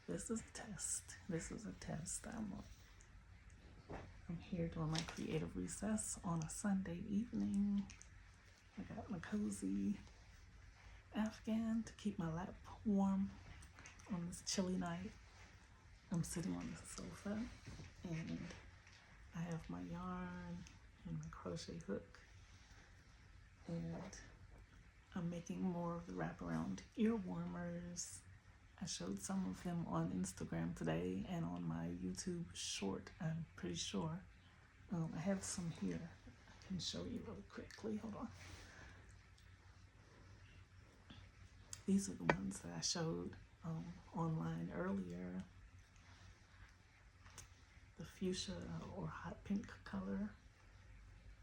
This is a test. This is a test. I'm here doing my creative recess on a Sunday evening. I got my cozy Afghan to keep my lap warm on this chilly night. I'm sitting on the sofa and I have my yarn and my crochet hook, and I'm making more of the wraparound ear warmers. I showed some of them on Instagram today and on my YouTube short, I'm pretty sure. I have some here. I can show you really quickly. Hold on. These are the ones that I showed online earlier. The fuchsia or hot pink color.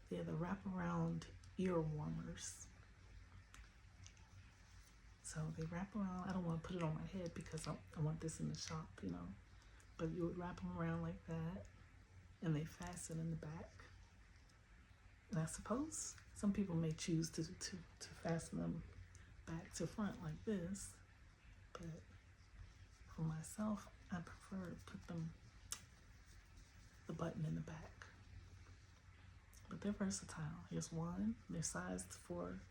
They're the wraparound ear warmers. So they wrap around. I don't want to put it on my head because I want this in the shop, you know. But you would wrap them around like that, and they fasten in the back. And I suppose some people may choose to fasten them back to front like this, but for myself, I prefer to put the button in the back. But they're versatile. Here's one. They're sized for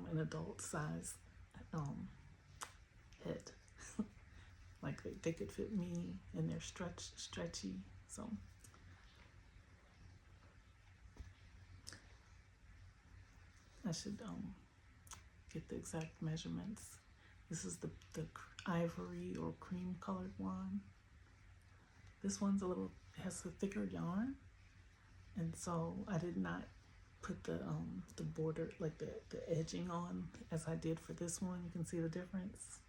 an adult size head. Like they could fit me, and they're stretchy. So I should get the exact measurements. This is the ivory or cream colored one. This one's has a thicker yarn, and so I did not put the border, like the edging on as I did for this one. You can see the difference.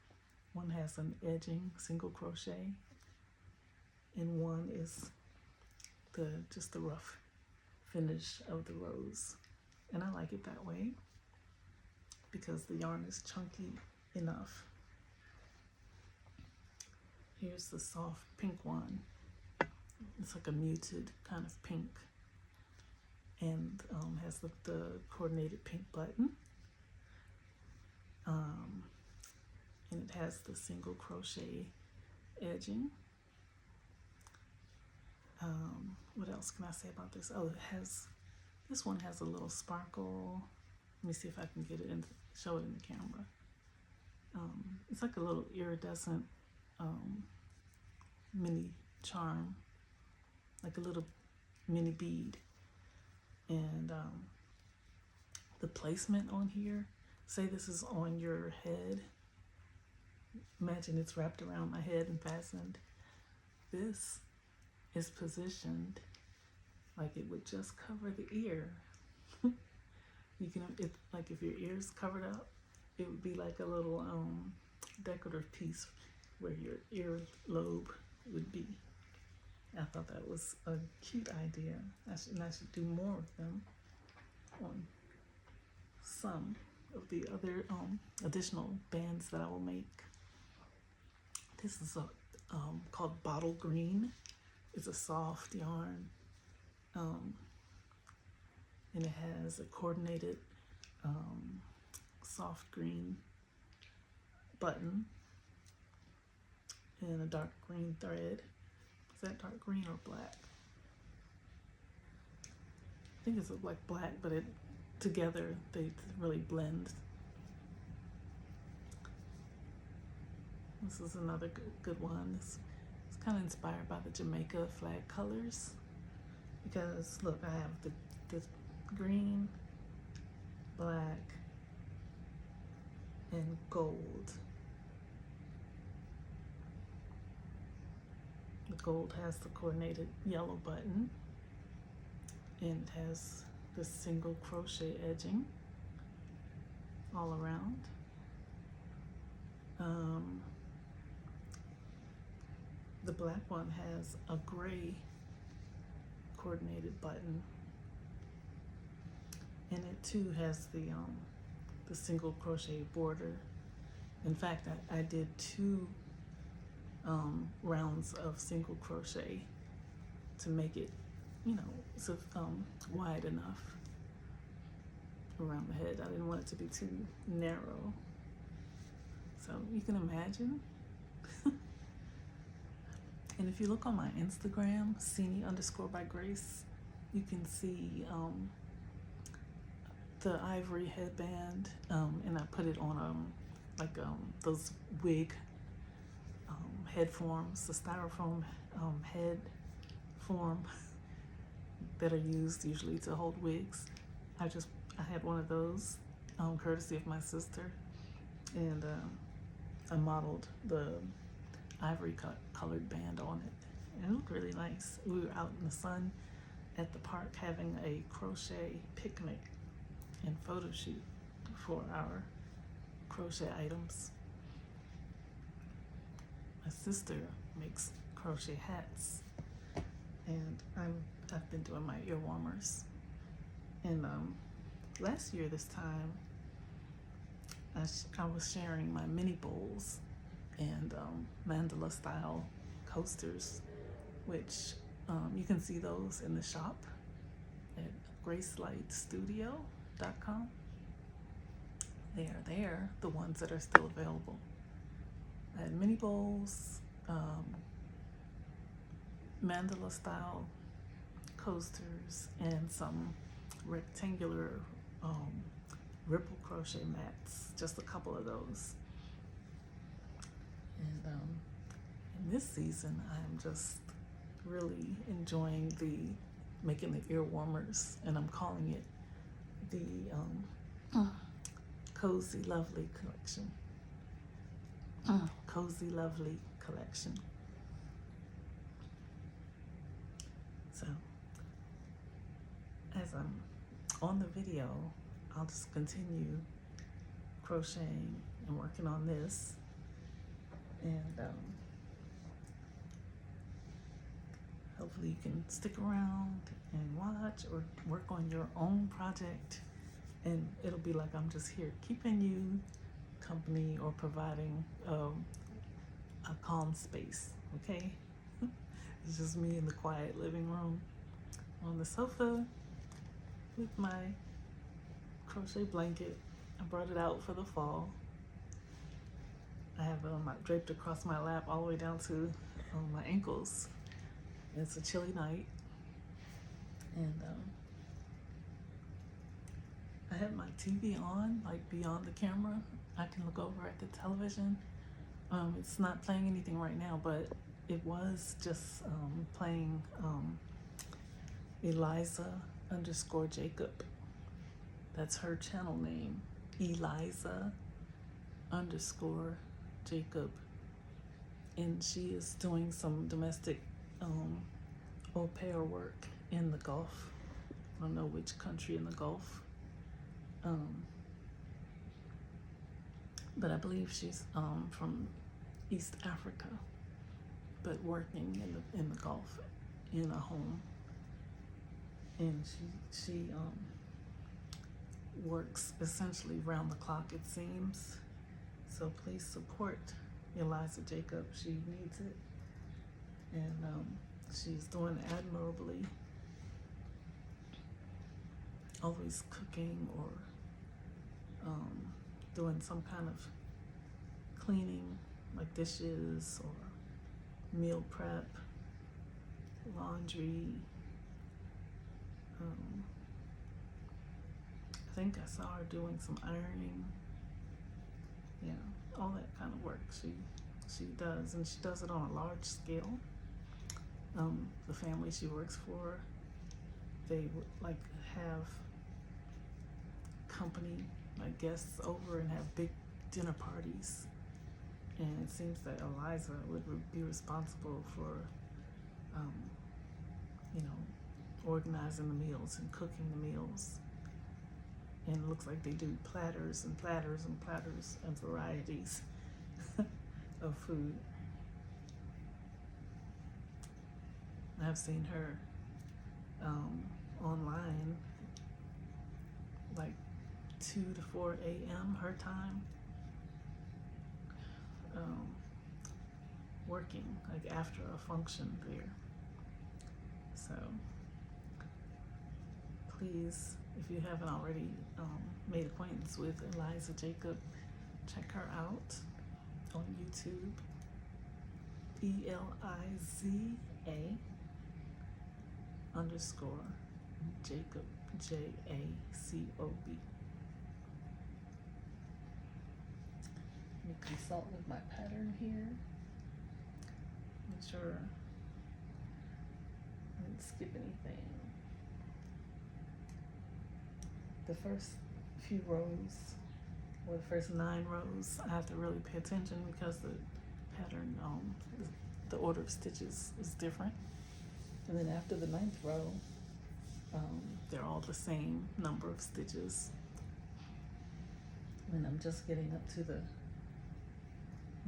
One has an edging, single crochet, and one is just the rough finish of the rose. And I like it that way because the yarn is chunky enough. Here's the soft pink one. It's like a muted kind of pink, and has the coordinated pink button. And it has the single crochet edging. What else can I say about this? Oh, this one has a little sparkle. Let me see if I can get it and show it in the camera. It's like a little iridescent mini charm, like a little mini bead. And the placement on here, say this is on your head. Imagine it's wrapped around my head and fastened. This is positioned like it would just cover the ear. You can, if your ear's covered up, it would be like a little decorative piece where your earlobe would be. I thought that was a cute idea. I should do more of them on some of the other additional bands that I will make. This is called Bottle Green. It's a soft yarn, and it has a coordinated soft green button and a dark green thread. Is that dark green or black? I think it's like black, but together they really blend. This is another good one. It's kind of inspired by the Jamaica flag colors, because look, I have the green, black, and gold. The gold has the coordinated yellow button, and it has the single crochet edging all around. The black one has a gray coordinated button, and it too has the single crochet border. In fact, I did 2 rounds of single crochet to make it, wide enough around the head. I didn't want it to be too narrow. So you can imagine. And if you look on my Instagram, Cini_by Grace, you can see the ivory headband, and I put it on those wig head forms, the styrofoam head form that are used usually to hold wigs. I had one of those, courtesy of my sister, and I modeled the ivory colored band on it, and it looked really nice. We were out in the sun at the park having a crochet picnic and photo shoot for our crochet items. My sister makes crochet hats, and I've been doing my ear warmers. And last year this time, I was sharing my mini bowls and mandala style coasters, which you can see those in the shop at gracelightstudio.com. They are there, the ones that are still available. I had mini bowls, mandala style coasters, and some rectangular ripple crochet mats, just a couple of those. And in this season, I'm just really enjoying making the ear warmers, and I'm calling it the Cozy Lovely collection. Cozy Lovely collection. So as I'm on the video, I'll just continue crocheting and working on this, and hopefully you can stick around and watch or work on your own project, and it'll be like I'm just here keeping you company or providing a calm space, okay? It's just me in the quiet living room on the sofa with my crochet blanket. I brought it out for the fall. I have it draped across my lap all the way down to my ankles. It's a chilly night, and I have my TV on, like beyond the camera. I can look over at the television. It's not playing anything right now, but it was just playing Eliza_Jacob. That's her channel name, Eliza_Jacob. And she is doing some domestic au pair work in the Gulf. I don't know which country in the Gulf. But I believe she's from East Africa, but working in the Gulf in a home. And she works essentially round the clock, it seems. So please support Eliza Jacob. She needs it, and she's doing admirably. Always cooking or doing some kind of cleaning, like dishes or meal prep, laundry. I think I saw her doing some ironing. Yeah, all that kind of work she does, and she does it on a large scale. The family she works for, they would like have company, like guests over, and have big dinner parties. And it seems that Eliza would be responsible for, organizing the meals and cooking the meals. And it looks like they do platters and platters and platters and varieties of food. I've seen her online, like 2 to 4 a.m. her time, working like after a function there. So please, if you haven't already made acquaintance with Eliza Jacob, check her out. on YouTube, ELIZA_Jacob, JACOB. Let me consult with my pattern here. Make sure I didn't skip anything. The first few rows, or the first 9 rows, I have to really pay attention because the pattern, the order of stitches is different. And then after the 9th row, they're all the same number of stitches. And I'm just getting up to the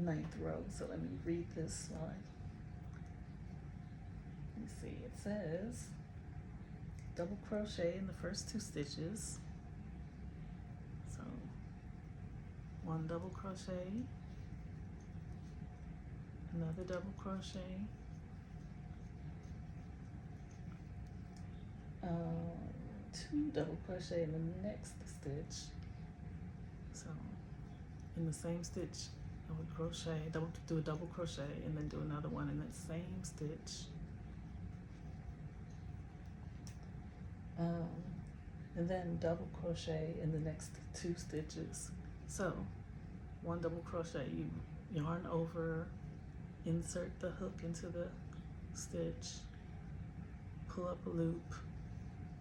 9th row, so let me read this while let me see, it says double crochet in the first 2 stitches. So 1 double crochet, another double crochet, 2 double crochet in the next stitch. So in the same stitch I would crochet, do a double crochet, and then do another one in that same stitch. And then double crochet in the next 2 stitches. So 1 double crochet, you yarn over, insert the hook into the stitch, pull up a loop,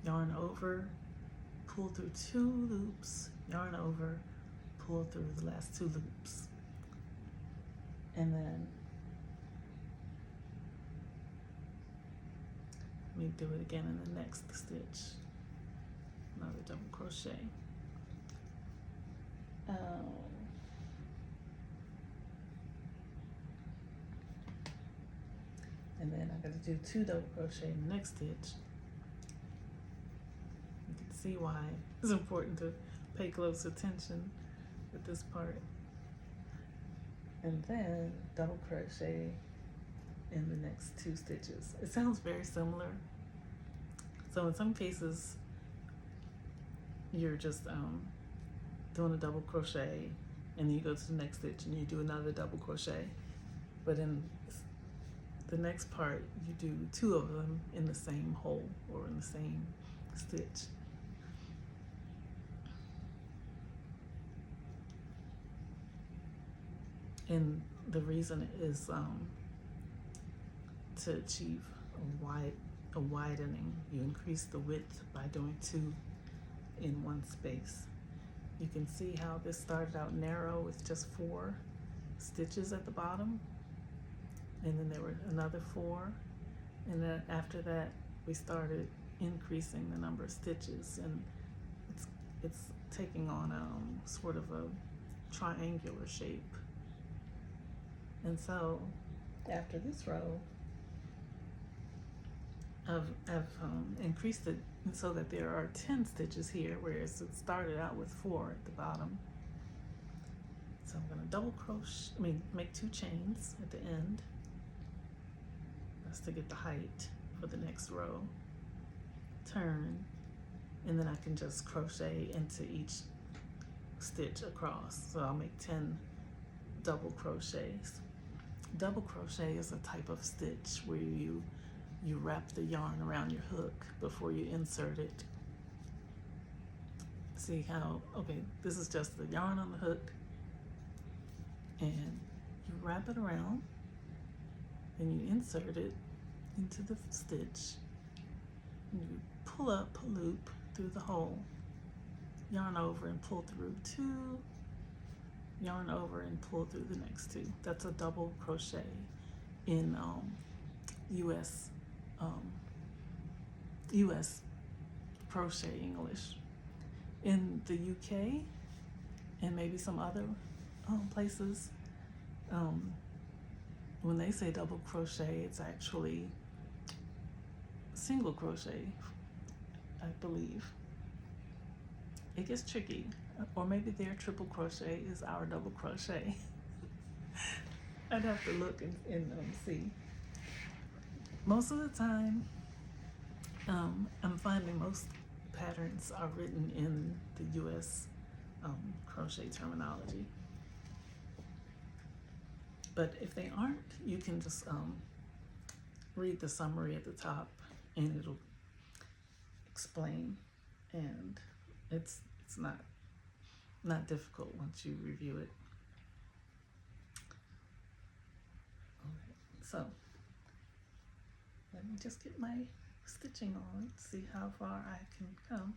yarn over, pull through 2 loops, yarn over, pull through the last 2 loops. And then let me do it again in the next stitch. Another double crochet. And then I got to do 2 double crochet in the next stitch. You can see why it's important to pay close attention with this part. And then double crochet in the next 2 stitches. It sounds very similar. So in some cases, you're just doing a double crochet, and then you go to the next stitch and you do another double crochet. But in the next part, you do 2 of them in the same hole or in the same stitch. And the reason is to achieve a widening. You increase the width by doing 2 in one space. You can see how this started out narrow with just 4 stitches at the bottom, and then there were another 4, and then after that we started increasing the number of stitches, and it's taking on sort of a triangular shape. And so after this row, I've increased it so that there are 10 stitches here, whereas it started out with 4 at the bottom. So I'm going to double crochet, make 2 chains at the end. That's to get the height for the next row. Turn, and then I can just crochet into each stitch across. So I'll make 10 double crochets. Double crochet is a type of stitch where you wrap the yarn around your hook before you insert it. See how, okay, this is just the yarn on the hook, and you wrap it around and you insert it into the stitch, and you pull up a loop through the hole, yarn over and pull through 2, yarn over and pull through the next 2. That's a double crochet in US crochet English. In the UK and maybe some other places, when they say double crochet, it's actually single crochet, I believe. It gets tricky. Or maybe their triple crochet is our double crochet. I'd have to look and see. Most of the time, I'm finding most patterns are written in the US crochet terminology. But if they aren't, you can just read the summary at the top, and it'll explain, and it's not difficult once you review it. Okay, so let me just get my stitching on, see how far I can come.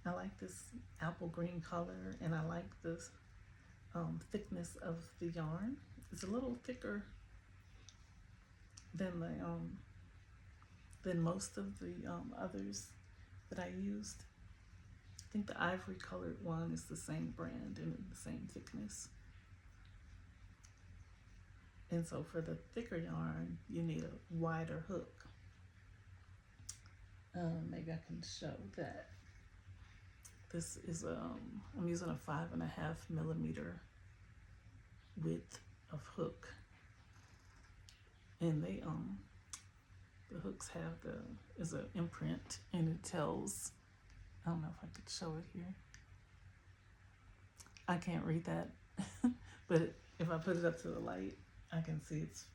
I like this apple green color, and I like this thickness of the yarn. It's a little thicker than than most of the others that I used. I think the ivory colored one is the same brand and the same thickness. And so for the thicker yarn, you need a wider hook. Maybe I can show that. This is I'm using a 5.5 millimeter width of hook, and they the hooks have is an imprint, and it tells. I don't know if I could show it here. I can't read that, but if I put it up to the light, I can see it's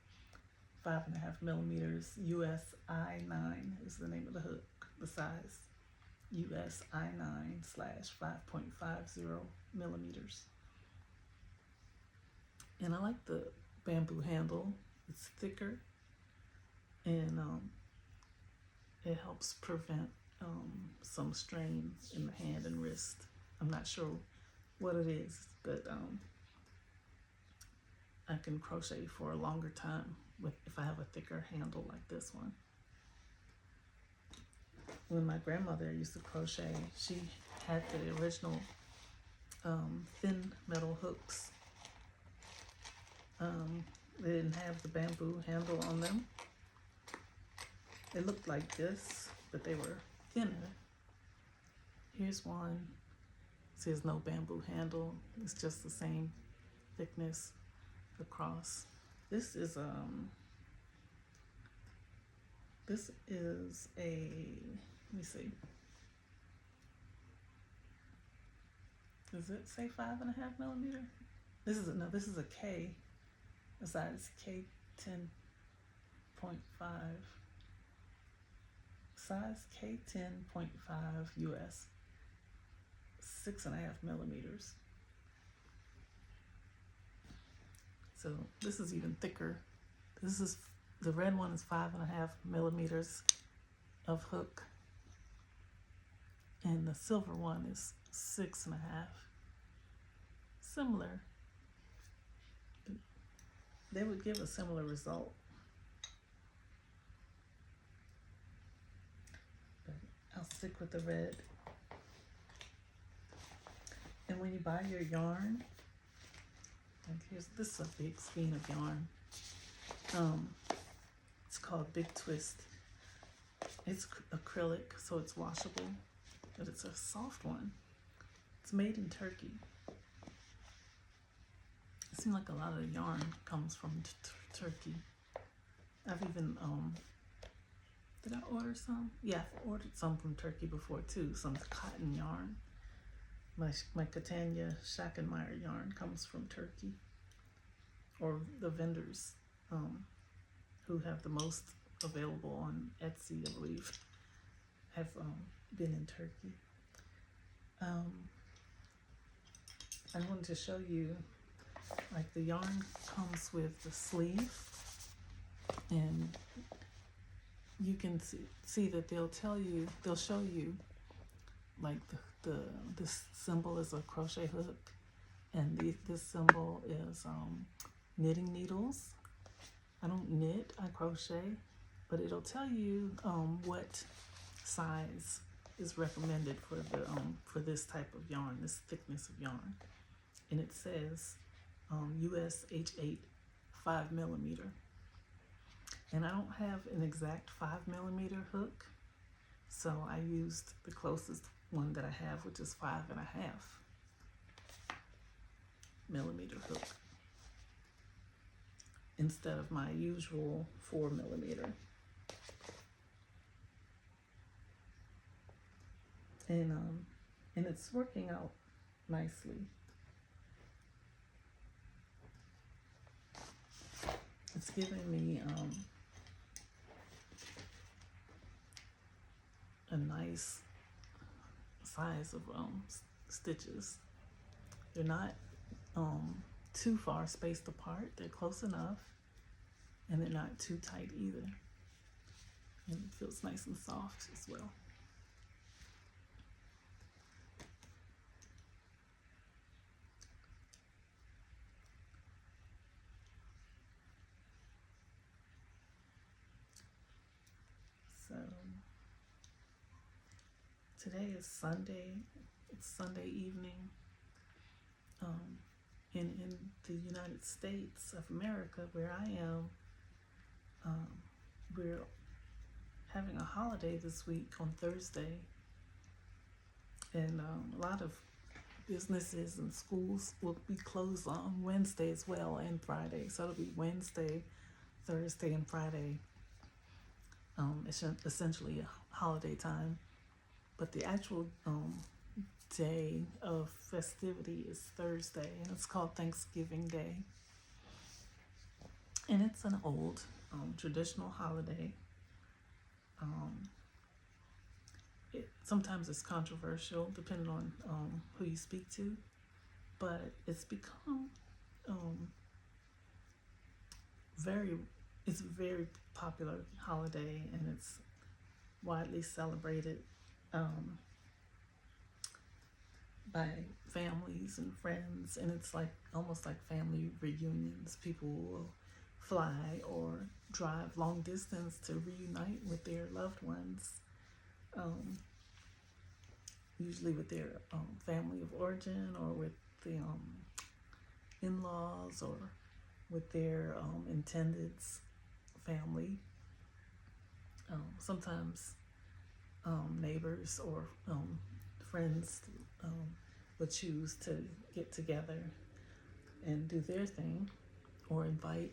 5.5 millimeters. US I9 is the name of the hook, the size. US I9/5.50 millimeters. And I like the bamboo handle. It's thicker, and it helps prevent some strain in the hand and wrist. I'm not sure what it is, but I can crochet for a longer time if I have a thicker handle like this one. When my grandmother used to crochet, she had the original thin metal hooks. They didn't have the bamboo handle on them. They looked like this, but they were thinner. Here's one. It says no bamboo handle. It's just the same thickness across. This is a let me see. Does it say 5.5 millimeter? This is a K, a size K10.5. Size K10.5 US, 6.5 millimeters. So this is even thicker. The red one is 5.5 millimeters of hook, and the silver one is 6.5. Similar. They would give a similar result. But I'll stick with the red. And when you buy your yarn, this is a big skein of yarn. It's called Big Twist. It's acrylic, so it's washable, but it's a soft one. It's made in Turkey. It seems like a lot of the yarn comes from Turkey. I've even, did I order some? Yeah, I've ordered some from Turkey before too, some cotton yarn. My Catania Schackenmeyer yarn comes from Turkey, or the vendors who have the most available on Etsy, I believe, have been in Turkey. I wanted to show you, like, the yarn comes with the sleeve, and you can see that they'll show you, like, this symbol is a crochet hook, and this symbol is knitting needles. I don't knit, I crochet, but it'll tell you what size is recommended for this type of yarn, this thickness of yarn, and it says US H8 5 millimeter. And I don't have an exact 5 millimeter hook, so I used the closest one that I have, which is 5.5 millimeter hook, instead of my usual 4 millimeter. And it's working out nicely. It's giving me a nice size of stitches. They're not too far spaced apart. They're close enough, and they're not too tight either. And it feels nice and soft as well. So today is Sunday. It's Sunday evening. In the United States of America, where I am, we're having a holiday this week on Thursday, and a lot of businesses and schools will be closed on Wednesday as well, and Friday. So it'll be Wednesday, Thursday, and Friday. It's essentially a holiday time, but the actual day of festivity is Thursday, and it's called Thanksgiving Day. And it's an old traditional holiday. Sometimes it's controversial depending on who you speak to, but it's become it's a very popular holiday, and it's widely celebrated by families and friends, and it's like almost like family reunions. People will fly or drive long distance to reunite with their loved ones, usually with their family of origin, or with the in-laws, or with their intended's family. Sometimes neighbors or friends would choose to get together and do their thing, or invite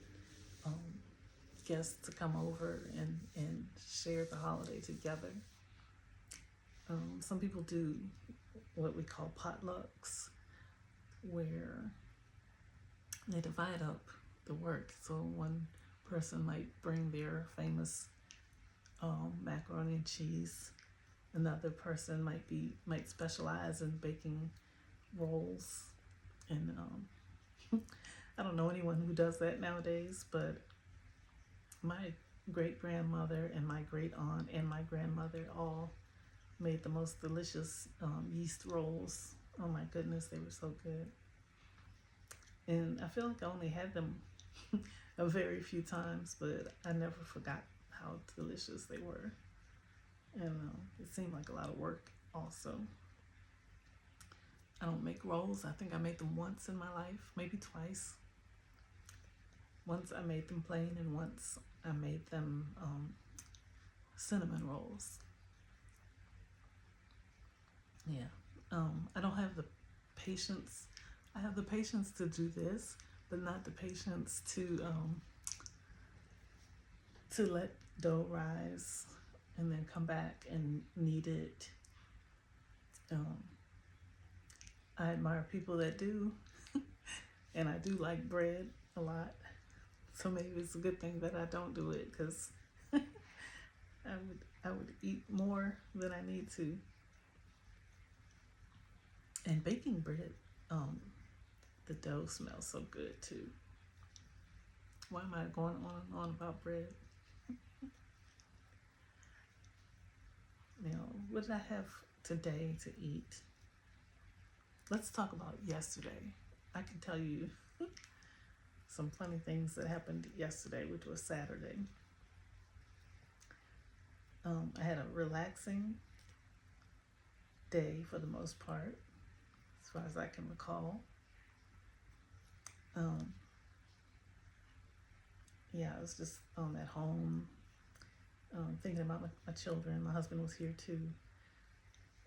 guests to come over and share the holiday together. Some people do what we call potlucks, where they divide up the work. So one person might bring their famous macaroni and cheese. Another person might specialize in baking rolls, and I don't know anyone who does that nowadays, but my great grandmother and my great aunt and my grandmother all made the most delicious yeast rolls. Oh my goodness, they were so good. And I feel like I only had them a very few times, but I never forgot how delicious they were. And it seemed like a lot of work also. I don't make rolls. I think I made them once in my life, maybe twice. Once I made them plain, and once I made them cinnamon rolls. Yeah. I don't have the patience. I have the patience to do this, but not the patience to let dough rise and then come back and knead it. I admire people that do, and I do like bread a lot. So maybe it's a good thing that I don't do it, because I would eat more than I need to. And baking bread, the dough smells so good too. Why am I going on and on about bread? What did I have today to eat? Let's talk about yesterday. I can tell you some funny things that happened yesterday, which was Saturday. I had a relaxing day for the most part, as far as I can recall. I was just at home, thinking about my children. My husband was here too,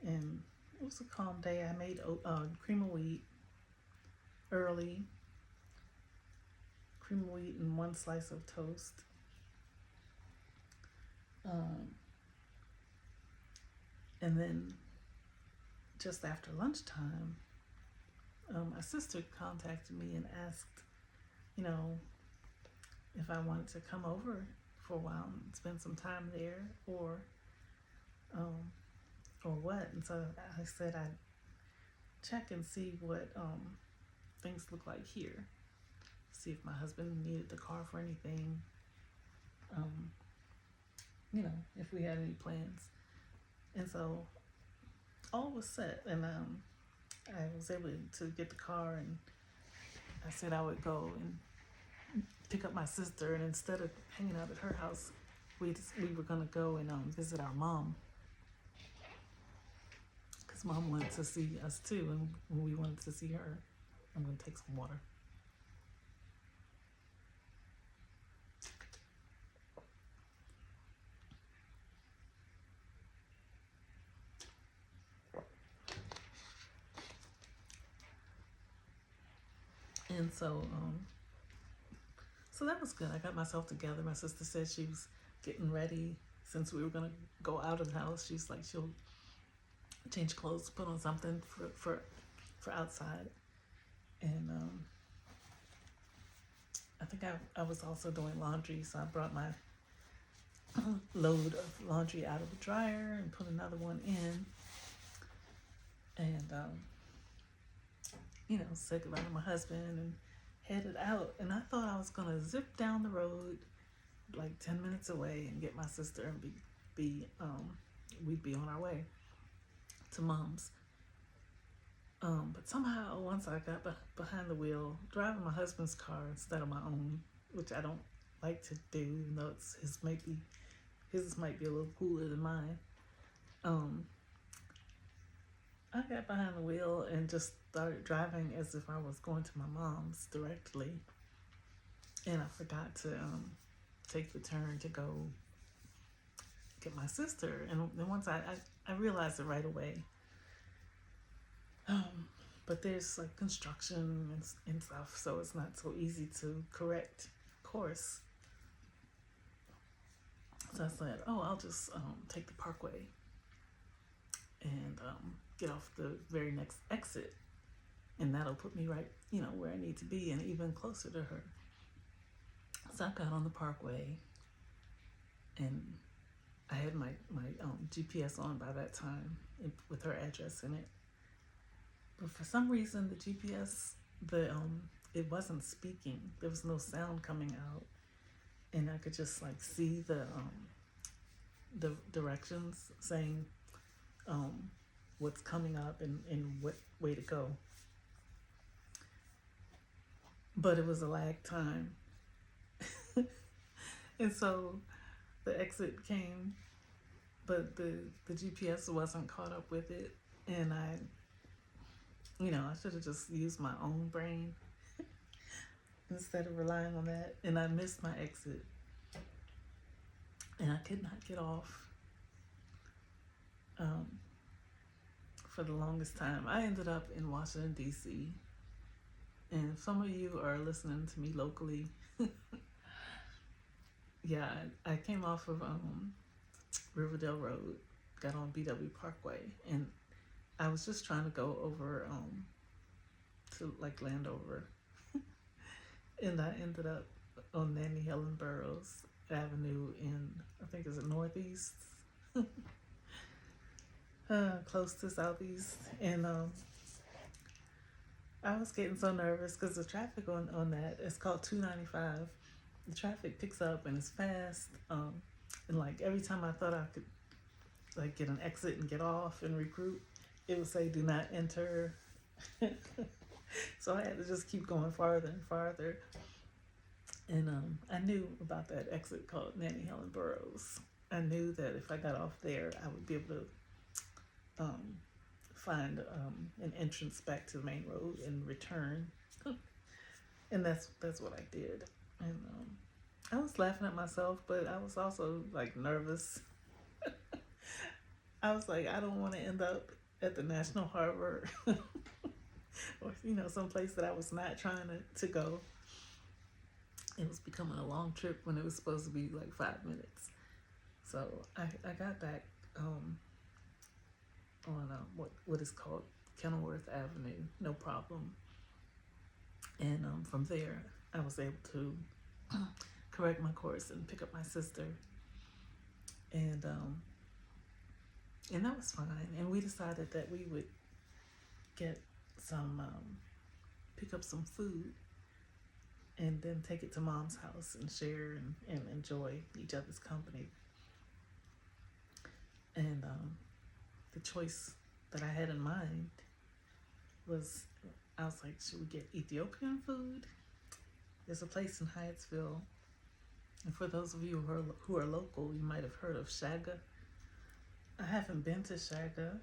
and it was a calm day. I made cream of wheat early, cream of wheat and one slice of toast. And then just after lunchtime, my sister contacted me and asked, if I wanted to come over for a while and spend some time there, um, or what. And so I said I'd check and see what things look like here. See if my husband needed the car for anything. Um, if we had any plans. And so all was set, and I was able to get the car, and I said I would go and pick up my sister, and instead of hanging out at her house, we were gonna go and visit our mom, because mom wanted to see us too, and we wanted to see her. I'm gonna take some water. And so that was good. I got myself together. My sister said she was getting ready since we were gonna go out of the house. She's like, she'll change clothes, put on something for outside. And I think I was also doing laundry, so I brought my load of laundry out of the dryer and put another one in. And said goodbye to my husband and headed out. And I thought I was gonna zip down the road like 10 minutes away and get my sister and we'd be on our way to mom's. But somehow once I got behind the wheel, driving my husband's car instead of my own, which I don't like to do, even though his might be a little cooler than mine. I got behind the wheel and just started driving as if I was going to my mom's directly. And I forgot to take the turn to go get my sister. And then once I realized it right away. But there's like construction and stuff, so it's not so easy to correct course. So I said, I'll just take the parkway and get off the very next exit, and that'll put me right, where I need to be and even closer to her. So I got on the parkway, and I had my GPS on by that time with her address in it. But for some reason, the GPS, it wasn't speaking. There was no sound coming out, and I could just like see the directions saying what's coming up and what way to go. But it was a lag time. And so the exit came, but the GPS wasn't caught up with it. And I should have just used my own brain instead of relying on that. And I missed my exit. And I could not get off for the longest time. I ended up in Washington, D.C. And if some of you are listening to me locally, yeah, I came off of Riverdale Road, got on BW Parkway, and I was just trying to go over to like Landover. And I ended up on Nanny Helen Burroughs Avenue in, I think it's Northeast, close to Southeast. And I was getting so nervous because the traffic on that, it's called 295. The traffic picks up and it's fast. And like every time I thought I could like get an exit and get off and recruit, it would say do not enter. So I had to just keep going farther and farther. And I knew about that exit called Nanny Helen Burroughs. I knew that if I got off there, I would be able to find an entrance back to the main road and return. And that's what I did. And I was laughing at myself, but I was also like nervous. I was like, I don't want to end up at the National Harbor or someplace that I was not trying to go. It was becoming a long trip when it was supposed to be like 5 minutes. So I got back on what is called Kenilworth Avenue, no problem. And from there, I was able to correct my course and pick up my sister. And that was fine. And we decided that we would get some, pick up some food and then take it to Mom's house and share and enjoy each other's company. And the choice that I had in mind was, I was like, should we get Ethiopian food? There's a place in Hyattsville, and for those of you who are local, you might have heard of Shaga. I haven't been to Shaga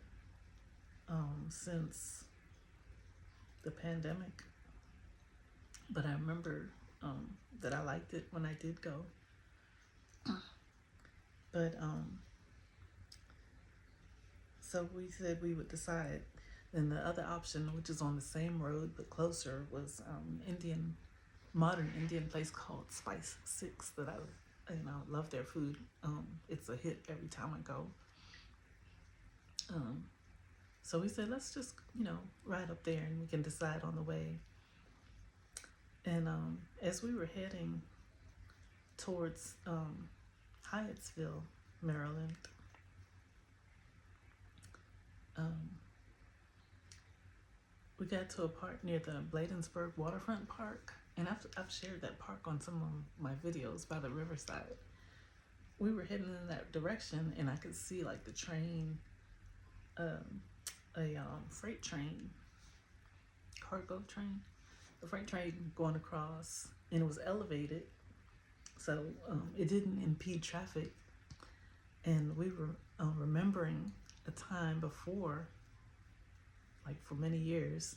since the pandemic, but I remember that I liked it when I did go. But so we said we would decide. Then the other option, which is on the same road but closer, was modern Indian place called Spice 6 that I love their food. It's a hit every time I go. So we said, let's just, ride up there and we can decide on the way. And as we were heading towards Hyattsville, Maryland, we got to a park near the Bladensburg Waterfront Park. And I've shared that park on some of my videos by the riverside. We were heading in that direction, and I could see like the train, a freight train, cargo train, a freight train going across, and it was elevated, so it didn't impede traffic. And we were remembering a time before, like for many years,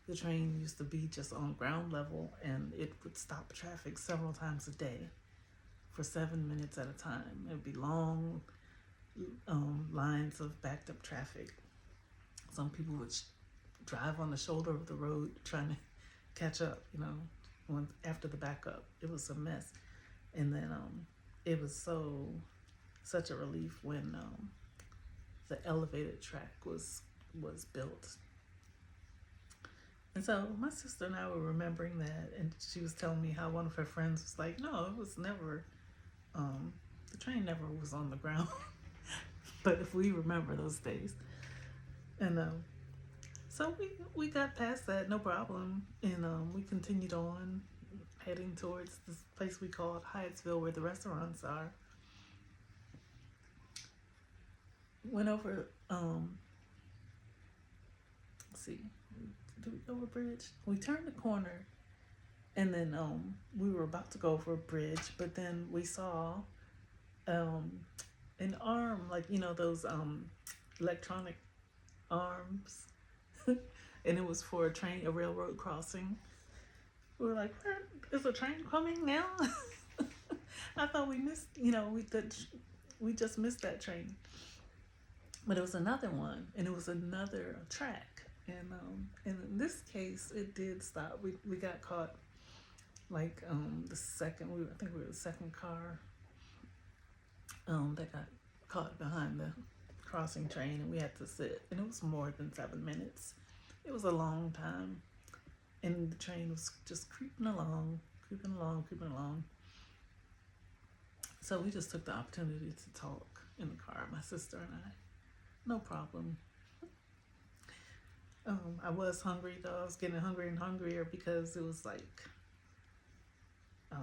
the train used to be just on ground level, and it would stop traffic several times a day for 7 minutes at a time. It would be long lines of backed up traffic. Some people would drive on the shoulder of the road trying to catch up, after the backup. It was a mess. And then it was such a relief when the elevated track was built. And so my sister and I were remembering that, and she was telling me how one of her friends was like, no, it was never, the train never was on the ground. But if we remember those days. And so we got past that, no problem. And we continued on, heading towards this place we called Hyattsville, where the restaurants are. Went over, let's see, did we go over a bridge? We turned the corner, and then we were about to go over a bridge, but then we saw an arm, like those electronic arms, and it was for a railroad crossing. We were like, what? Is a train coming now? I thought we missed, we just missed that train. But it was another one, and it was another track. And in this case, it did stop. We got caught, like I think we were the second car that got caught behind the crossing train, and we had to sit. And it was more than 7 minutes. It was a long time, and the train was just creeping along. So we just took the opportunity to talk in the car, my sister and I. No problem. I was hungry though. I was getting hungrier and hungrier because it was like, I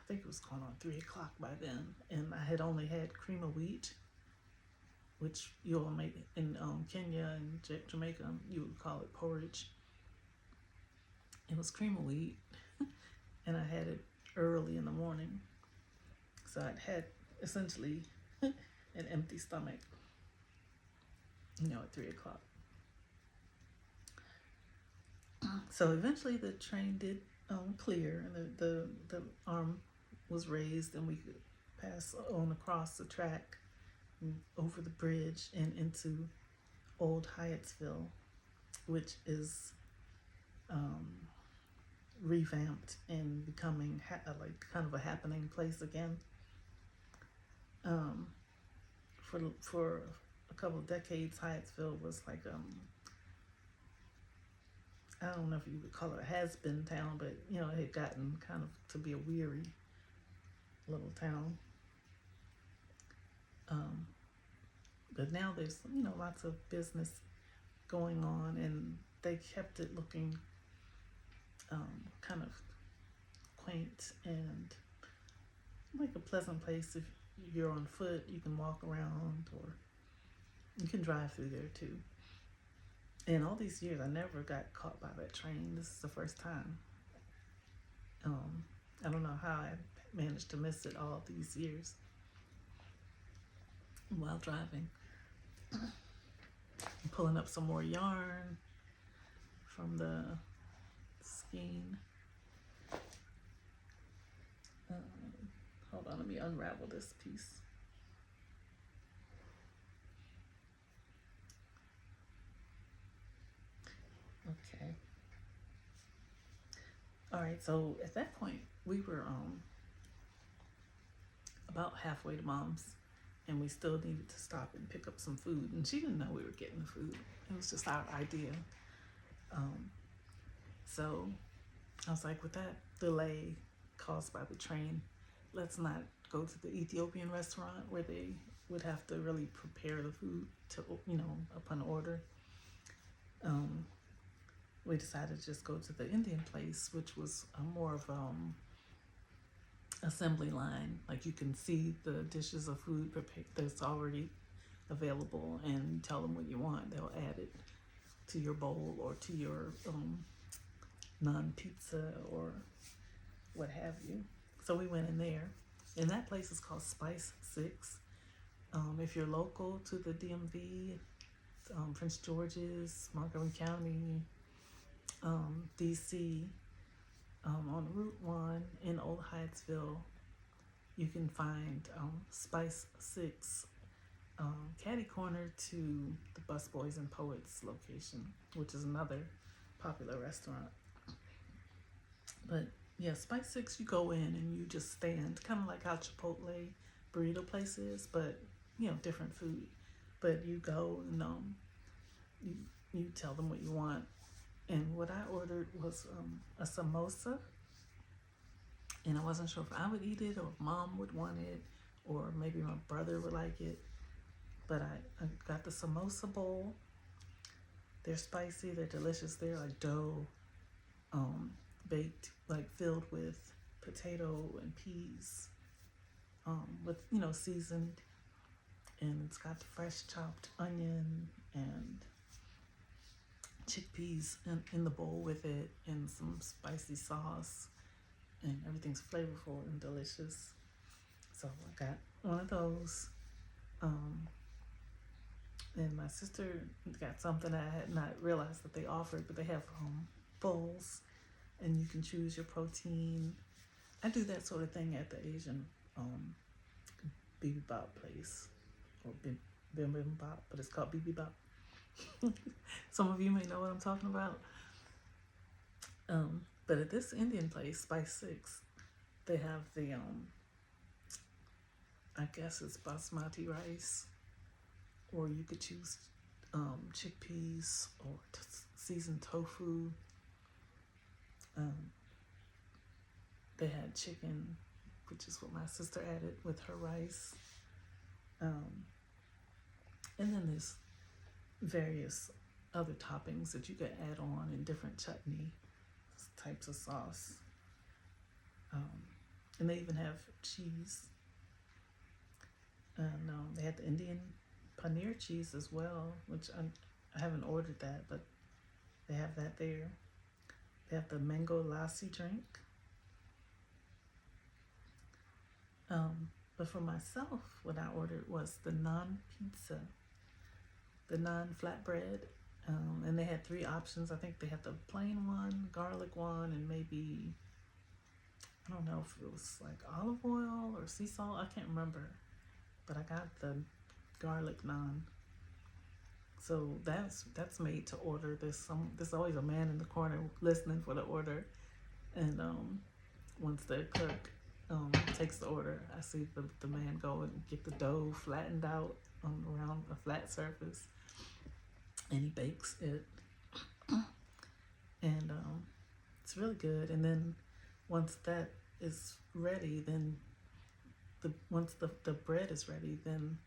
think it was going on 3 o'clock by then, and I had only had cream of wheat, which you all make in Kenya and Jamaica, you would call it porridge. It was cream of wheat, and I had it early in the morning, so I'd had essentially an empty stomach, at 3 o'clock. So eventually the train did clear, and the arm was raised, and we could pass on across the track, over the bridge, and into Old Hyattsville, which is revamped and becoming like kind of a happening place again. For a couple of decades, Hyattsville was like I don't know if you would call it a has-been town, but it had gotten kind of to be a weary little town. Um, but now there's, lots of business going on, and they kept it looking kind of quaint and like a pleasant place. If you're on foot, you can walk around, or you can drive through there too. And all these years, I never got caught by that train. This is the first time. I don't know how I managed to miss it all these years while driving. I'm pulling up some more yarn from the skein. Hold on, let me unravel this piece. Okay. All right, so at that point, we were about halfway to Mom's, and we still needed to stop and pick up some food. And she didn't know we were getting the food. It was just our idea. So I was like, with that delay caused by the train, let's not go to the Ethiopian restaurant where they would have to really prepare the food to, upon order. We decided to just go to the Indian place, which was more of assembly line. Like, you can see the dishes of food that's already available, and tell them what you want. They'll add it to your bowl or to your naan pizza or what have you. So we went in there, and that place is called Spice 6. If you're local to the DMV, Prince George's, Montgomery County, DC, on Route 1 in Old Hyattsville, you can find Spice 6 catty corner to the Busboys and Poets location, which is another popular restaurant. But yeah, Spice 6, you go in and you just stand, kind of like how Chipotle burrito place is, but different food. But you go and you tell them what you want. And what I ordered was a samosa, and I wasn't sure if I would eat it or if Mom would want it, or maybe my brother would like it. But I got the samosa bowl. They're spicy, they're delicious. They're like dough, baked, like filled with potato and peas, with seasoned, and it's got fresh chopped onion and chickpeas in the bowl with it, and some spicy sauce, and everything's flavorful and delicious. So I got one of those, and my sister got something I had not realized that they offered, but they have bowls, and you can choose your protein. I do that sort of thing at the Asian bibimbap place, or bibimbap, but it's called bibimbap. Some of you may know what I'm talking about. But at this Indian place, Spice 6, they have the I guess it's basmati rice, or you could choose chickpeas or seasoned tofu. They had chicken, which is what my sister added with her rice. And then there's various other toppings that you could add on in different chutney types of sauce. And they even have cheese. And they had the Indian paneer cheese as well, which I haven't ordered that, but they have that there. They have the mango lassi drink. But for myself, what I ordered was the naan pizza, the naan flatbread. And they had 3 options. I think they had the plain one, garlic one, and maybe, I don't know if it was like olive oil or sea salt. I can't remember. But I got the garlic naan. So that's made to order. There's always a man in the corner listening for the order. And once the cook takes the order, I see the man go and get the dough flattened out around a flat surface, and he bakes it. And it's really good. And then once that is ready, then once the bread is ready, then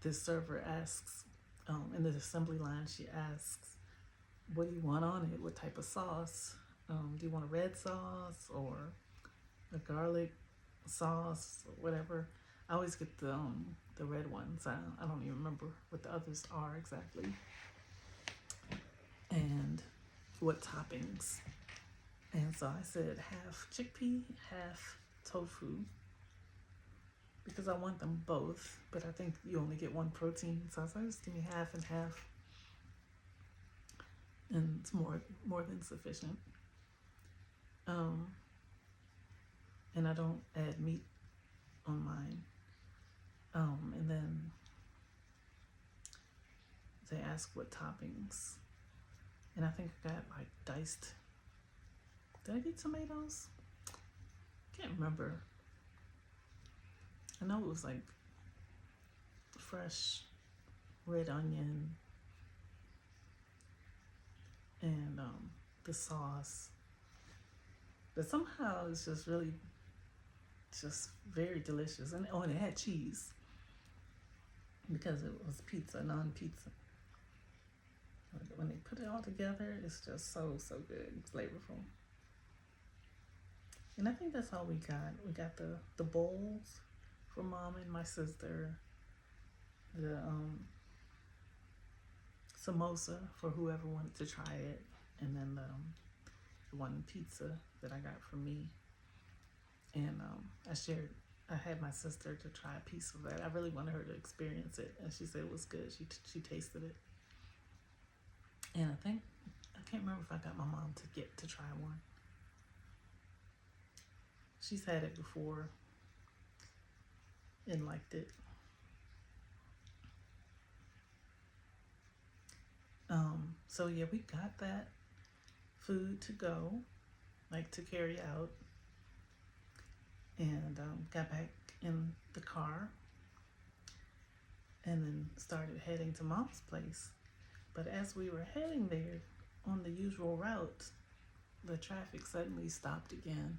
this server asks, in the assembly line, she asks, what do you want on it? What type of sauce? Do you want a red sauce or a garlic sauce or whatever? I always get the red ones. I don't even remember what the others are exactly. And what toppings. And so I said half chickpea, half tofu, because I want them both, but I think you only get one protein. So I said, just give me half and half. And it's more than sufficient. And I don't add meat on mine. And then they ask what toppings. And I think I got like diced. Did I get tomatoes? Can't remember. I know it was like fresh red onion and the sauce. But somehow it's just really just very delicious. And it had cheese because it was pizza, non-pizza. When they put it all together, it's just so good, flavorful. And I think that's all we got. We got the bowls for Mom and my sister, the samosa for whoever wanted to try it, and then the one pizza that I got for me. And I had my sister to try a piece of that. I really wanted her to experience it, and she said it was good. She tasted it. And I can't remember if I got my mom to try one. She's had it before and liked it. So yeah, we got that food to go, like to carry out, and got back in the car and then started heading to Mom's place. But as we were heading there on the usual route, the traffic suddenly stopped again.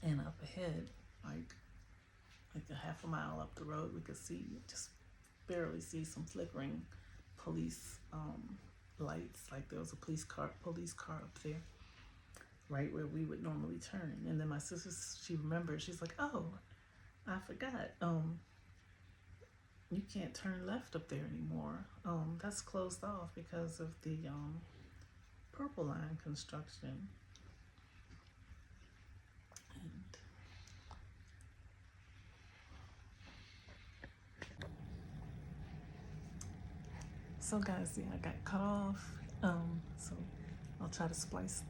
And up ahead, like a half a mile up the road, we could just barely see some flickering police lights. Like there was a police car up there, right where we would normally turn. And then my sister, she remembered, she's like, oh, I forgot. You can't turn left up there anymore. That's closed off because of the Purple Line construction. And so guys, yeah, I got cut off. So I'll try to splice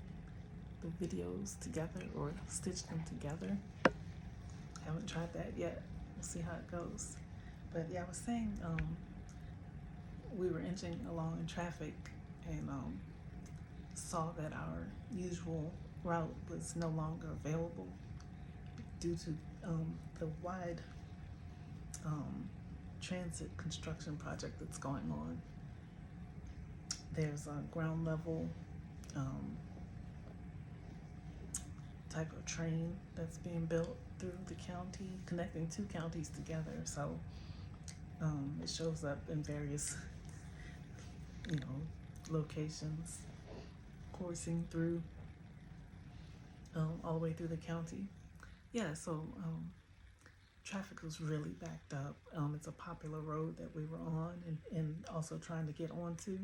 the videos together or stitch them together. Haven't tried that yet. We'll see how it goes. But yeah, I was saying we were inching along in traffic and saw that our usual route was no longer available due to the wide transit construction project that's going on. There's a ground level type of train that's being built through the county, connecting two counties together. So it shows up in various, locations, coursing through all the way through the county. Yeah, so traffic was really backed up. It's a popular road that we were on and also trying to get onto.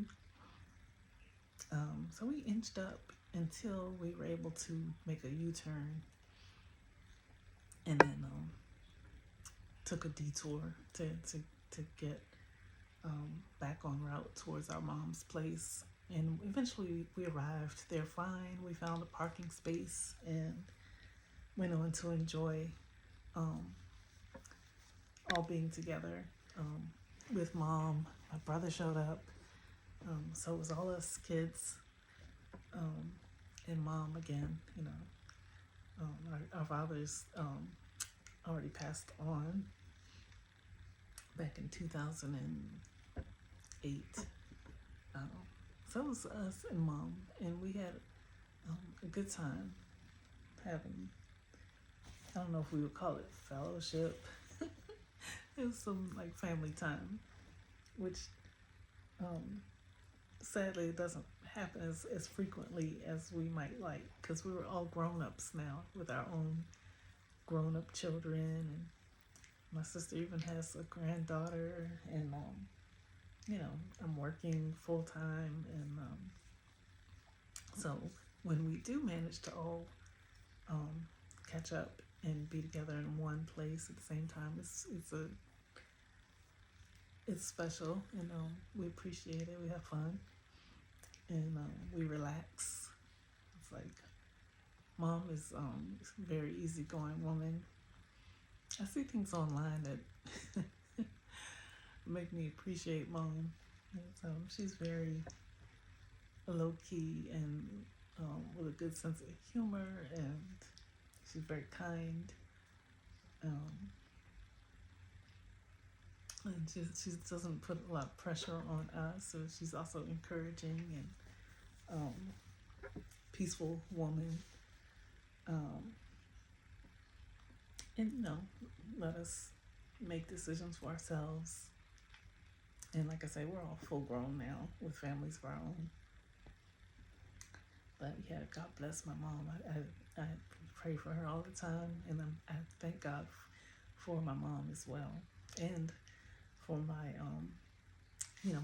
So we inched up until we were able to make a U-turn and then took a detour to get back on route towards our mom's place. And eventually we arrived there fine. We found a parking space and went on to enjoy all being together with Mom. My brother showed up. So it was all us kids and Mom again. Our fathers already passed on back in 2008. So it was us and Mom, and we had a good time having I don't know if we would call it fellowship. It was some like family time, which sadly it doesn't happen as frequently as we might like, because we were all grown-ups now with our own grown-up children, and my sister even has a granddaughter, and I'm working full-time, and so when we do manage to all catch up and be together in one place at the same time, it's special, and we appreciate it. We have fun, and we relax. It's like mom is a very easygoing woman. I see things online that make me appreciate mom. She's very low key and with a good sense of humor, and she's very kind. And she doesn't put a lot of pressure on us, so she's also encouraging and peaceful woman. And let us make decisions for ourselves. And like I say, we're all full grown now with families of our own. But yeah, God bless my mom. I pray for her all the time, and I thank God for my mom as well, and for my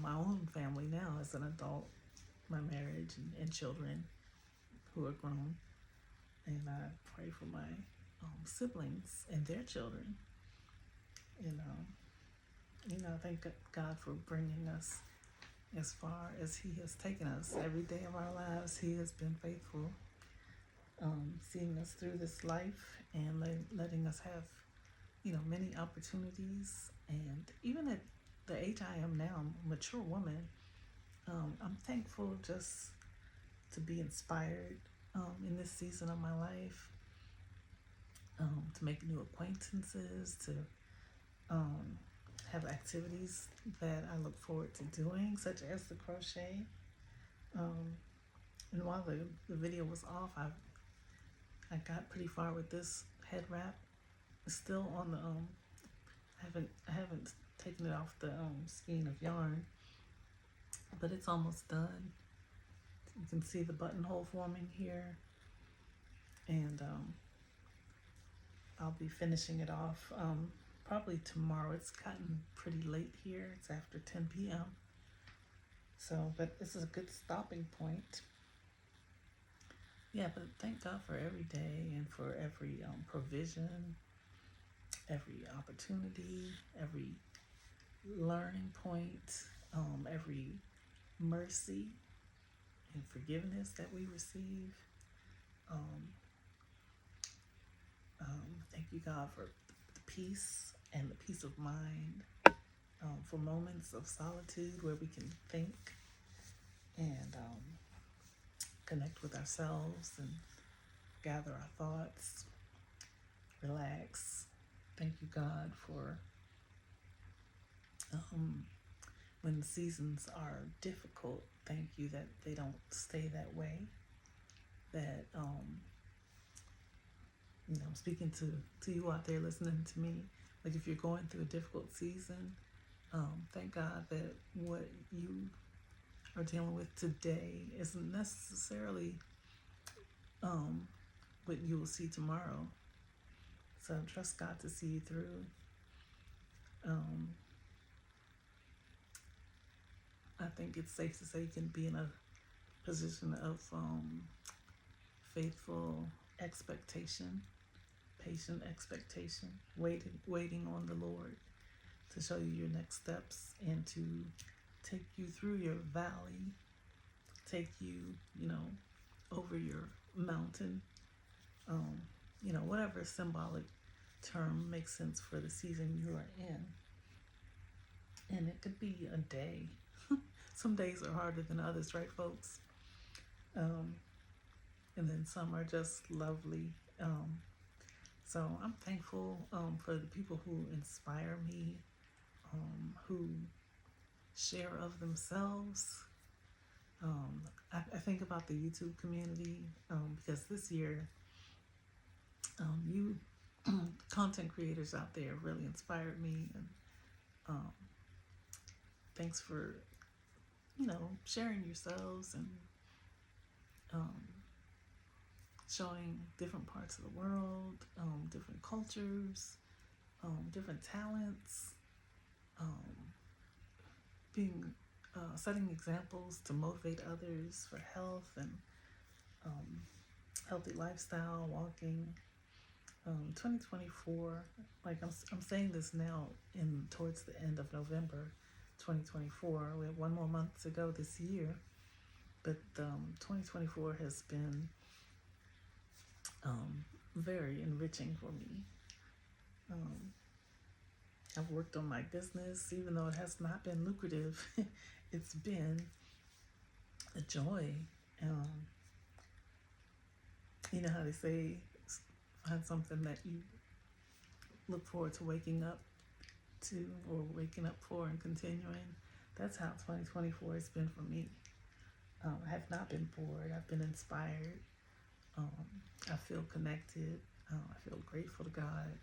my own family now as an adult, my marriage and children who are grown, and I pray for my siblings and their children. Thank God for bringing us as far as He has taken us. Every day of our lives, He has been faithful, seeing us through this life and letting us have, many opportunities. And even at the age I am now, I'm a mature woman. I'm thankful just to be inspired in this season of my life, to make new acquaintances, to have activities that I look forward to doing, such as the crochet. And while the video was off, I got pretty far with this head wrap. It's still on the I haven't taken it off the skein of yarn, but it's almost done. You can see the buttonhole forming here, and I'll be finishing it off probably tomorrow. It's gotten pretty late here. It's after 10 p.m. So, but this is a good stopping point. Yeah, but thank God for every day and for every provision, every opportunity, every learning point, every mercy and forgiveness that we receive. Thank you, God, for the peace and the peace of mind, for moments of solitude where we can think and connect with ourselves and gather our thoughts, relax. Thank you, God, for when the seasons are difficult. Thank you that they don't stay that way. That speaking to you out there listening to me, like if you're going through a difficult season, thank God that what you are dealing with today isn't necessarily what you will see tomorrow. So trust God to see you through. I think it's safe to say you can be in a position of faithful expectation, patient expectation, waiting on the Lord to show you your next steps and to take you through your valley, take you, over your mountain, whatever symbolic term makes sense for the season you are in. And it could be a day. Some days are harder than others, right, folks? And then some are just lovely. So I'm thankful for the people who inspire me, who share of themselves. I think about the YouTube community because this year you content creators out there really inspired me, and um, thanks for sharing yourselves and um, showing different parts of the world, different cultures, different talents, um, being setting examples to motivate others for health and um, healthy lifestyle, walking. 2024, like I'm saying this now in towards the end of November 2024. We have one more month to go this year, but 2024 has been very enriching for me. I've worked on my business, even though it has not been lucrative. It's been a joy. Um, you know how they say, find something that you look forward to waking up to, or waking up for and continuing. That's how 2024 has been for me. I have not been bored. I've been inspired. I feel connected. I feel grateful to God,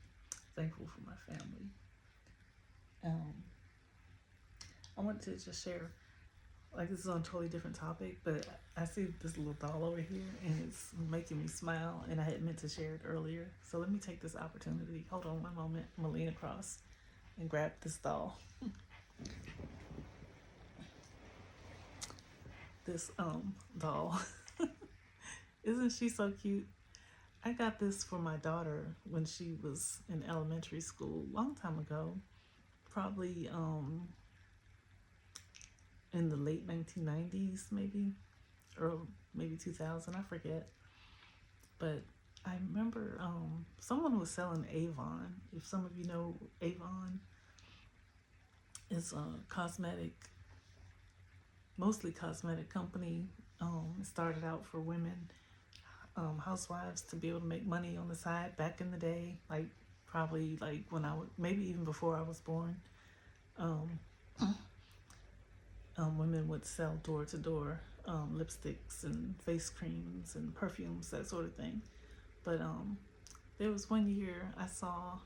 thankful for my family. I want to just share, like, this is on a totally different topic, but I see this little doll over here and it's making me smile, and I had meant to share it earlier. So let me take this opportunity. Hold on one moment. I'm gonna lean across and grab this doll. This doll. Isn't she so cute? I got this for my daughter when she was in elementary school a long time ago, probably in the late 1990s, maybe, or maybe 2000, I forget. But I remember someone was selling Avon. If some of you know Avon, it's a mostly cosmetic company. It started out for women, housewives, to be able to make money on the side back in the day, like probably like when maybe even before I was born. Women would sell door to door lipsticks and face creams and perfumes, that sort of thing. But there was one year I saw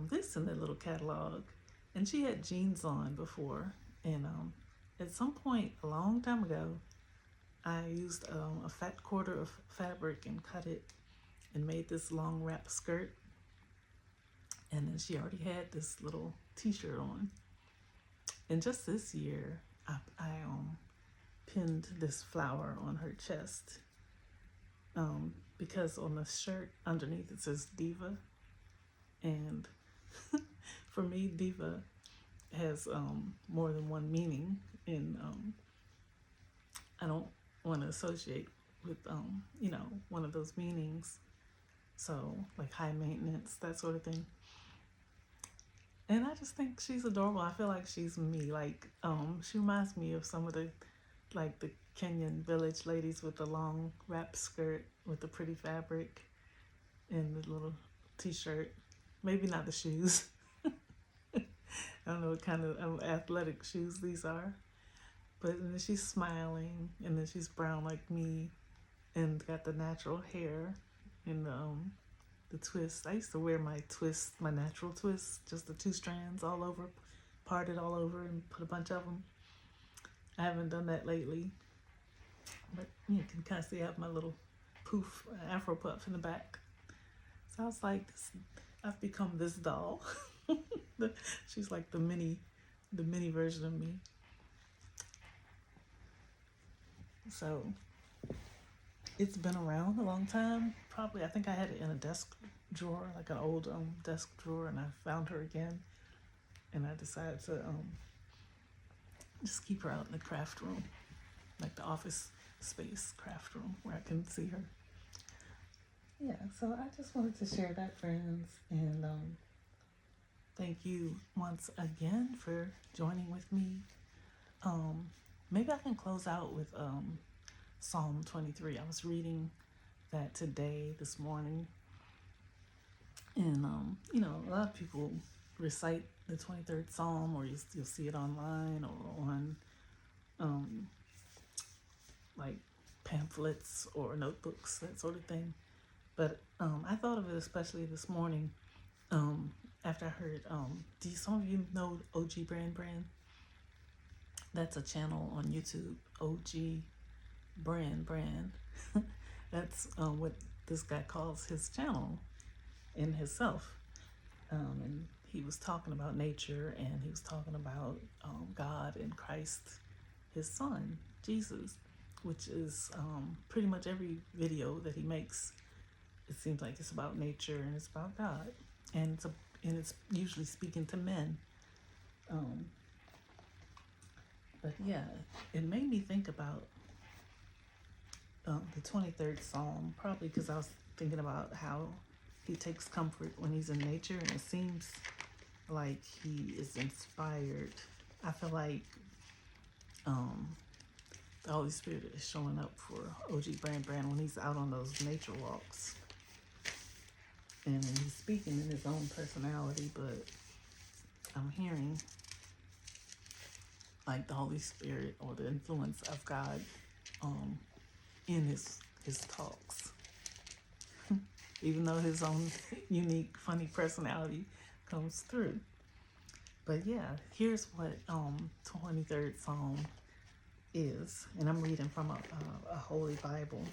this in the little catalog, and she had jeans on before, and at some point a long time ago, I used a fat quarter of fabric and cut it and made this long wrap skirt, and then she already had this little t-shirt on. And just this year, I pinned this flower on her chest, because on the shirt underneath it says Diva, and for me, Diva has more than one meaning, and I don't want to associate with one of those meanings. So like high maintenance, that sort of thing. And I just think she's adorable. I feel like she's me. Like, she reminds me of some of the Kenyan village ladies with the long wrap skirt with the pretty fabric and the little t-shirt. Maybe not the shoes. I don't know what kind of athletic shoes these are. But then she's smiling, and then she's brown like me, and got the natural hair and the twist. I used to wear my natural twist, just the 2 strands all over, parted all over, and put a bunch of them. I haven't done that lately, but you can kind of see I have my little poof, afro puff in the back. So I was like, I've become this doll. She's like the mini version of me. So it's been around a long time. Probably, I think I had it in a desk drawer, like an old desk drawer, and I found her again, and I decided to just keep her out in the craft room, like the office space craft room where I can see her. Yeah, so I just wanted to share that, friends, and thank you once again for joining with me. Maybe I can close out with Psalm 23. I was reading that this morning, and a lot of people recite the 23rd Psalm, or you'll see it online or on like pamphlets or notebooks, that sort of thing. But I thought of it especially this morning after I heard, do some of you know OG Brand? That's a channel on YouTube, OG Brand. That's what this guy calls his channel in himself. And he was talking about nature, and he was talking about God and Christ, his son, Jesus, which is pretty much every video that he makes. It seems like it's about nature and it's about God, and it's usually speaking to men. But yeah, it made me think about the 23rd Psalm, probably because I was thinking about how he takes comfort when he's in nature, and it seems like he is inspired. I feel like the Holy Spirit is showing up for OG Brand when he's out on those nature walks. And he's speaking in his own personality, but I'm hearing like the Holy Spirit or the influence of God in his talks. Even though his own unique, funny personality comes through. But yeah, here's what 23rd Psalm is. And I'm reading from a Holy Bible.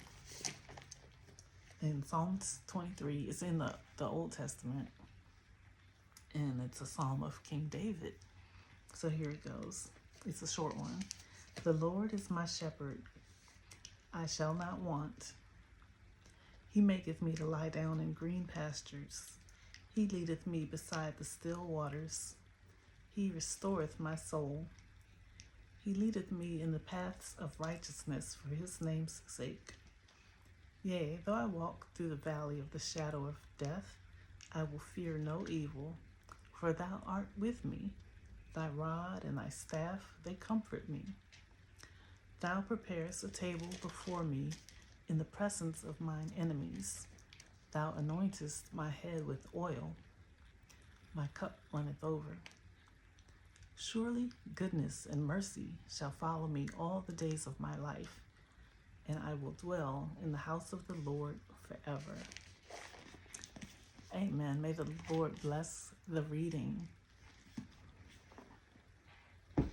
And Psalms 23 is in the Old Testament. And it's a psalm of King David. So here it goes. It's a short one. The Lord is my shepherd. I shall not want. He maketh me to lie down in green pastures. He leadeth me beside the still waters. He restoreth my soul. He leadeth me in the paths of righteousness for his name's sake. Yea, though I walk through the valley of the shadow of death, I will fear no evil, for thou art with me. Thy rod and thy staff, they comfort me. Thou preparest a table before me in the presence of mine enemies. Thou anointest my head with oil. My cup runneth over. Surely goodness and mercy shall follow me all the days of my life, and I will dwell in the house of the Lord forever. Amen. May the Lord bless the reading. That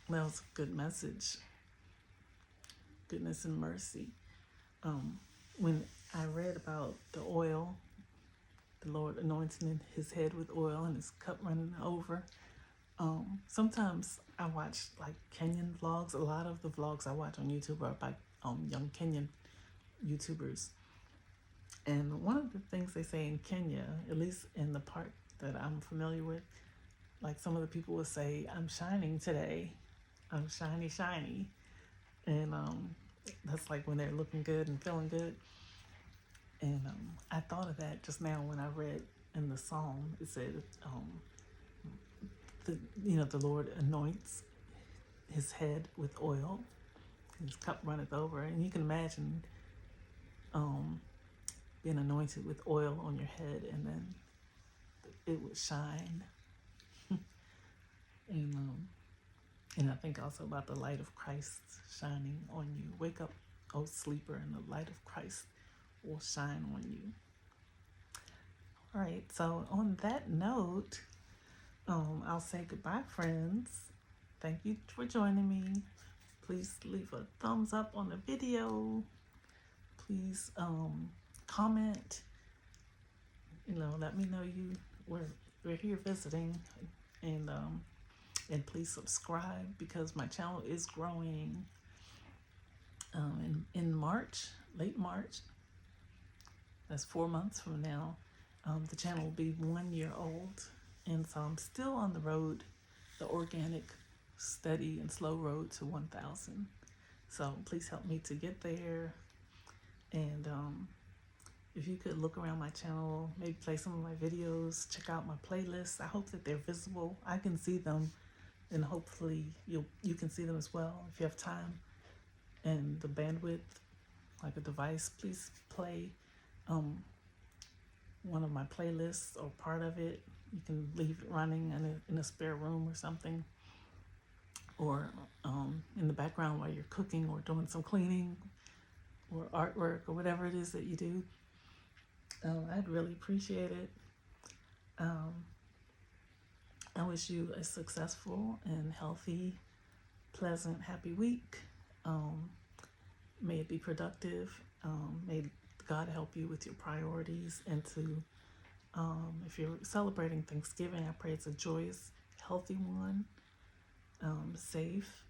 was a good message. Goodness and mercy. When I read about the oil, the Lord anointing his head with oil and his cup running over, sometimes I watch like Kenyan vlogs. A lot of the vlogs I watch on YouTube are by young Kenyan YouTubers. And one of the things they say in Kenya, at least in the part that I'm familiar with, like some of the people will say, I'm shining today. I'm shiny, shiny. And that's like when they're looking good and feeling good. And I thought of that just now when I read in the psalm. It said, the Lord anoints his head with oil. His cup runneth over. And you can imagine being anointed with oil on your head, and then it would shine. And I think also about the light of Christ shining on you. Wake up, O sleeper, and the light of Christ will shine on you. All right, so on that note, I'll say goodbye, friends. Thank you for joining me. Please leave a thumbs up on the video. Please comment. Let me know we're here visiting, and please subscribe because my channel is growing. In March, late March, that's 4 months from now, the channel will be 1 year old. And so I'm still on the road, the organic, steady, and slow road to 1,000. So please help me to get there. And if you could look around my channel, maybe play some of my videos, check out my playlists. I hope that they're visible. I can see them, and hopefully you can see them as well. If you have time and the bandwidth, like a device, please play one of my playlists or part of it. You can leave it running in a spare room or something, or in the background while you're cooking or doing some cleaning or artwork or whatever it is that you do. I'd really appreciate it. I wish you a successful and healthy, pleasant, happy week. May it be productive. May God help you with your priorities and to, if you're celebrating Thanksgiving, I pray it's a joyous, healthy one, safe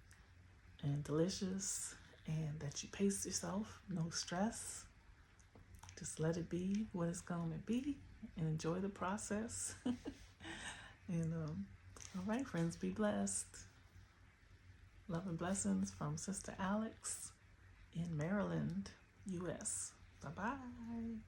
and delicious, and that you pace yourself, no stress. Just let it be what it's going to be and enjoy the process. And all right, friends, be blessed. Love and blessings from Sister Alex in Maryland, U.S. Bye-bye.